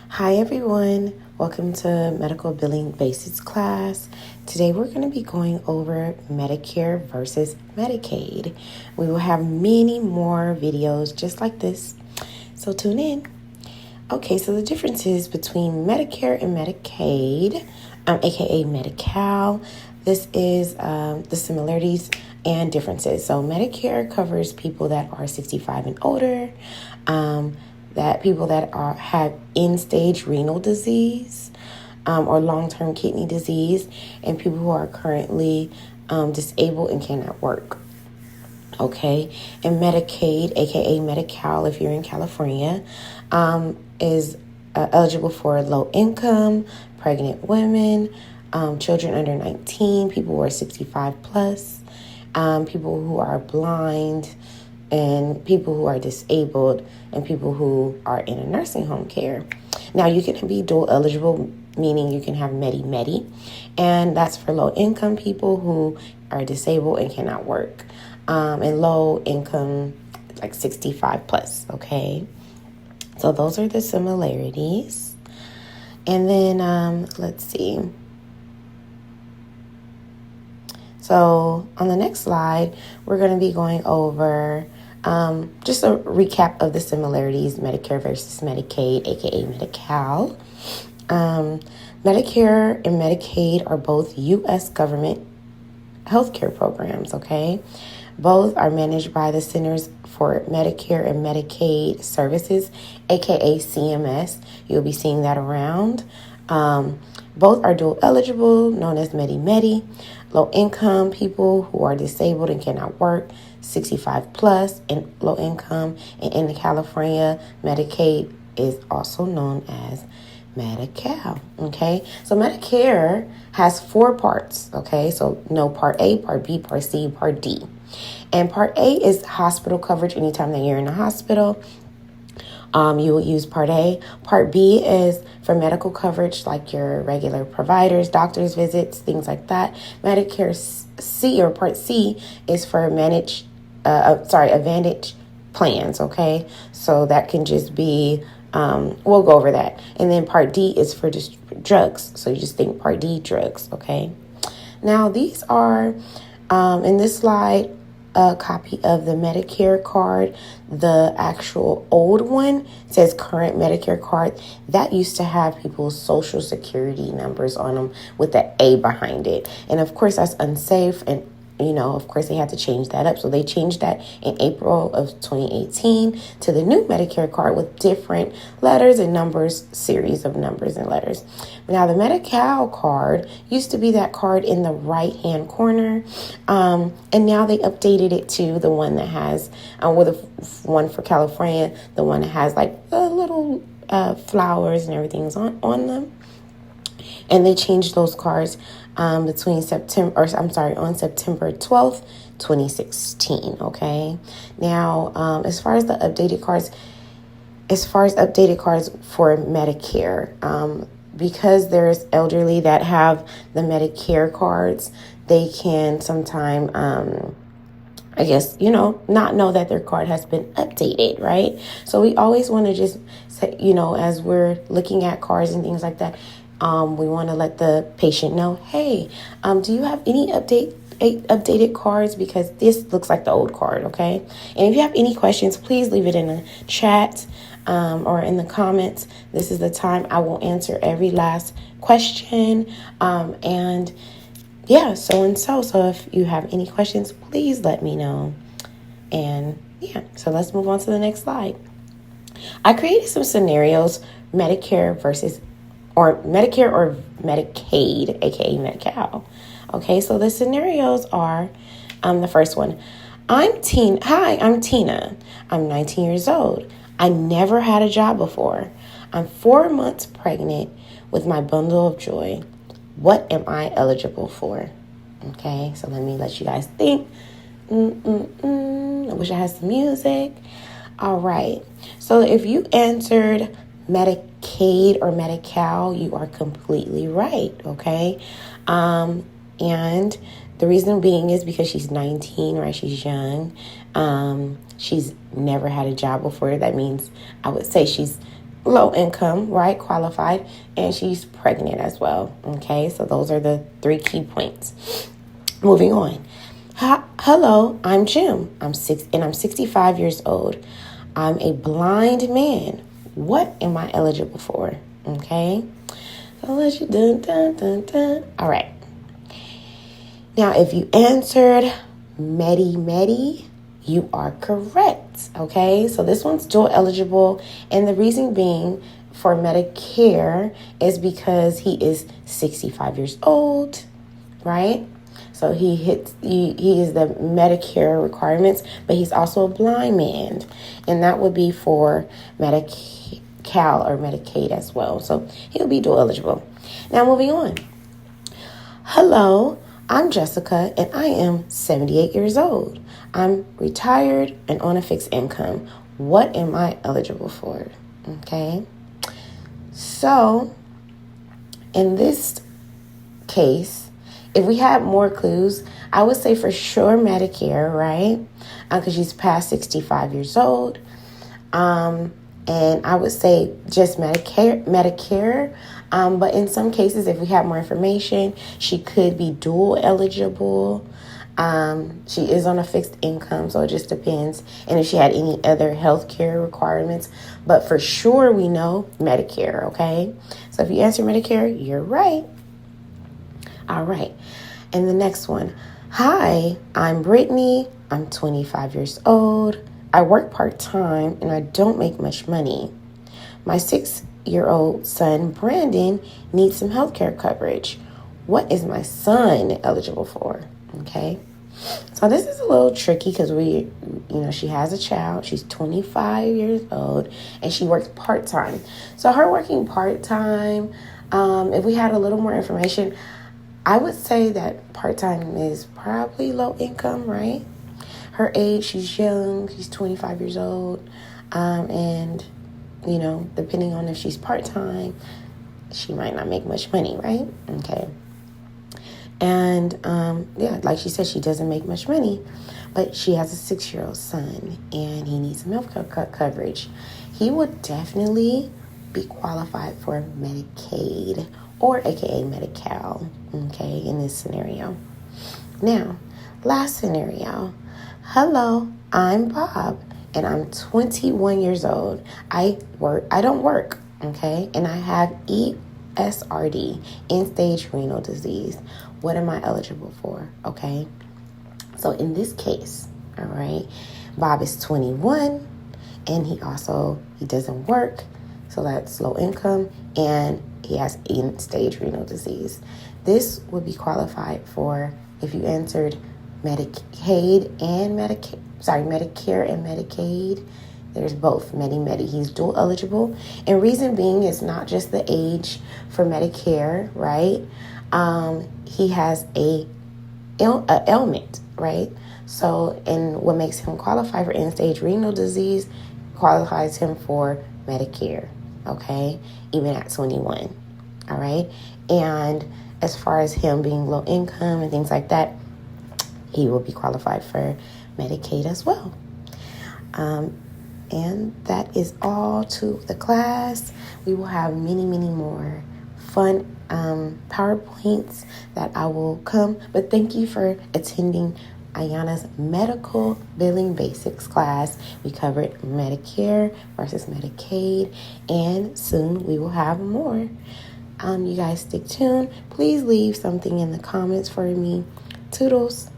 Hi everyone, welcome to Medical Billing Basics class. Today we're going to be going over Medicare versus Medicaid. We will have many more videos just like this, so tune in. Okay, so the differences between Medicare and Medicaid, aka Medi-Cal. This is the similarities and differences. So Medicare covers people that are 65 and older, that people that have end-stage renal disease or long-term kidney disease, and people who are currently disabled and cannot work. Okay, and Medicaid, aka Medi-Cal, if you're in California, is eligible for low income, pregnant women, children under 19, people who are 65 plus, people who are blind, and people who are disabled, and people who are in a nursing home care. Now, you can be dual eligible, meaning you can have Medi-Medi, and that's for low income people who are disabled and cannot work, and low income, like 65 plus, okay? So those are the similarities. And then, let's see. So on the next slide, we're going to be going over just a recap of the similarities, Medicare versus Medicaid, aka Medi-Cal. Medicare and Medicaid are both U.S. government healthcare programs, okay? Both are managed by the Centers for Medicare and Medicaid Services, aka CMS. You'll be seeing that around. Both are dual eligible, known as Medi-Medi. Low income people who are disabled and cannot work, 65 plus, and low income. And in California, Medicaid is also known as Medi-Cal, okay? So Medicare has 4 parts, okay? So no Part A, Part B, Part C, Part D. And Part A is hospital coverage anytime that you're in a hospital. You will use Part A. Part B is for medical coverage, like your regular providers, doctor's visits, things like that. Medicare C, or Part C, is for Advantage plans, okay? So that can just be, we'll go over that. And then Part D is for just drugs. So you just think Part D drugs, okay? Now, these are, in this slide, a copy of the Medicare card. The actual old one says current Medicare card. That used to have people's social security numbers on them with the A behind it. And of course, that's unsafe. And, of course, they had to change that up. So they changed that in April of 2018 to the new Medicare card with different letters and numbers, series of numbers and letters. Now, the Medi-Cal card used to be that card in the right-hand corner. And now they updated it to the one that has, with the one for California, the one that has like the little flowers and everything's on them. And they changed those cards on September 12th, 2016, okay? Now, as far as updated cards for Medicare, because there's elderly that have the Medicare cards, they can sometime, not know that their card has been updated, right? So we always want to just say, as we're looking at cards and things like that, we want to let the patient know, hey, do you have any updated cards? Because this looks like the old card, okay? And if you have any questions, please leave it in the chat or in the comments. This is the time I will answer every last question. So if you have any questions, please let me know. And so let's move on to the next slide. I created some scenarios, Medicare or Medicaid, aka Medi-Cal. Okay, so the scenarios are, the first one, I'm Tina. I'm 19 years old. I never had a job before. I'm 4 months pregnant with my bundle of joy. What am I eligible for? Okay, so let me let you guys think. I wish I had some music. All right, so if you answered Medicaid or Medi-Cal, you are completely right, okay? And the reason being is because she's 19, right? She's young. She's never had a job before. That means I would say she's low income, right? Qualified, and she's pregnant as well. Okay, so those are the 3 key points. Moving on. Hello, I'm Jim. I'm 65 years old. I'm a blind man. What am I eligible for? Okay. I'll let you dun dun dun dun. All right. Now, if you answered Medi, you are correct. Okay. So this one's dual eligible, and the reason being for Medicare is because he is 65 years old, right? So he is the Medicare requirements, but he's also a blind man, and that would be for Medi-Cal or Medicaid as well. So he'll be dual eligible. Now moving on. Hello, I'm Jessica, and I am 78 years old. I'm retired and on a fixed income. What am I eligible for? Okay. So in this case, if we had more clues, I would say for sure Medicare, right? Because she's past 65 years old. And I would say just Medicare. But in some cases, if we have more information, she could be dual eligible. She is on a fixed income, so it just depends. And if she had any other health care requirements. But for sure, we know Medicare, okay? So if you answer Medicare, you're right. All right. And the next one. Hi, I'm Brittany. I'm 25 years old. I work part-time and I don't make much money. My 6-year-old son, Brandon, needs some healthcare coverage. What is my son eligible for? Okay. So this is a little tricky because she has a child. She's 25 years old and she works part-time. So her working part-time, if we had a little more information, I would say that part-time is probably low income, right? Her age, she's young, she's 25 years old. And, depending on if she's part-time, she might not make much money, right? Okay. And, like she said, she doesn't make much money, but she has a 6-year-old son and he needs some health coverage. He would definitely be qualified for Medicaid or AKA Medi-Cal, okay, in this scenario. Now, last scenario. Hello, I'm Bob, and I'm 21 years old. I don't work, okay, and I have ESRD, end-stage renal disease. What am I eligible for, okay? So in this case, all right, Bob is 21, and he doesn't work, so that's low income, and he has end-stage renal disease. This would be qualified for if you answered Medicare and Medicaid. There's both Medi. He's dual eligible, and reason being is not just the age for Medicare, right? He has a ailment, right? So, and what makes him qualify for end-stage renal disease qualifies him for Medicare, okay? Even at 21, all right? And as far as him being low income and things like that, he will be qualified for Medicaid as well. And that is all to the class. We will have many, many more fun PowerPoints that I will come. But thank you for attending Ayana's Medical Billing Basics class. We covered Medicare versus Medicaid, and soon we will have more. You guys stick tuned. Please leave something in the comments for me. Toodles.